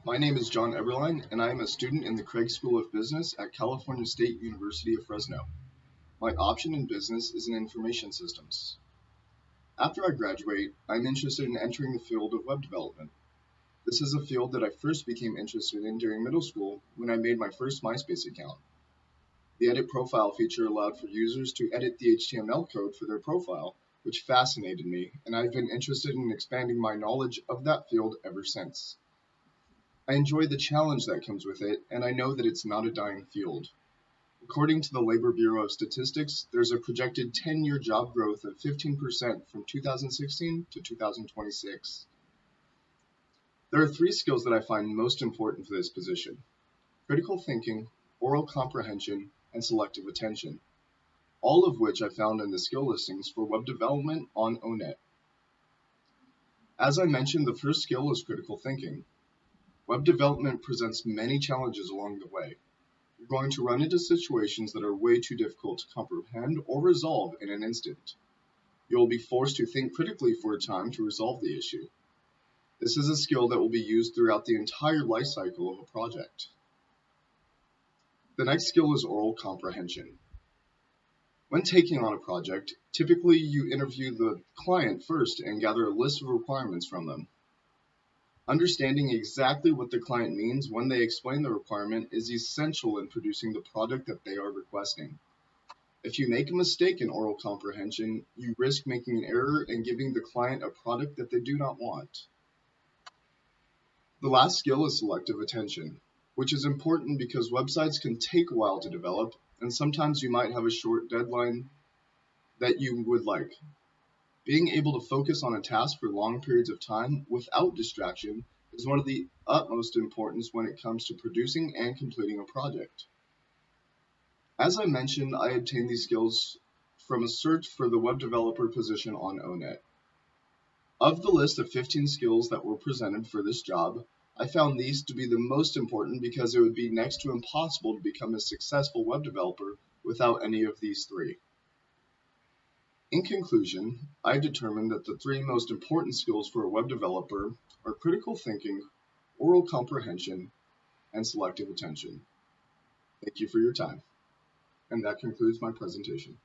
My name is John Eberline, and I am a student in the Craig School of Business at California State University of Fresno. My option in business is in information systems. After I graduate, I'm interested in entering the field of web development. This is a field that I first became interested in during middle school when I made my first MySpace account. The Edit Profile feature allowed for users to edit the HTML code for their profile, which fascinated me, and I've been interested in expanding my knowledge of that field ever since. I enjoy the challenge that comes with it, and I know that it's not a dying field. According to the Labor Bureau of Statistics, there's a projected 10-year job growth of 15% from 2016 to 2026. There are three skills that I find most important for this position: critical thinking, oral comprehension, and selective attention, all of which I found in the skill listings for web development on ONET. As I mentioned, the first skill is critical thinking. Web development presents many challenges along the way. You're going to run into situations that are way too difficult to comprehend or resolve in an instant. You'll be forced to think critically for a time to resolve the issue. This is a skill that will be used throughout the entire life cycle of a project. The next skill is oral comprehension. When taking on a project, typically you interview the client first and gather a list of requirements from them. Understanding exactly what the client means when they explain the requirement is essential in producing the product that they are requesting. If you make a mistake in oral comprehension, you risk making an error and giving the client a product that they do not want. The last skill is selective attention, which is important because websites can take a while to develop, and sometimes you might have a short deadline that you would like. Being able to focus on a task for long periods of time without distraction is one of the utmost importance when it comes to producing and completing a project. As I mentioned, I obtained these skills from a search for the web developer position on ONET. Of the list of 15 skills that were presented for this job, I found these to be the most important because it would be next to impossible to become a successful web developer without any of these three. In conclusion, I determined that the three most important skills for a web developer are critical thinking, oral comprehension, and selective attention. Thank you for your time. And that concludes my presentation.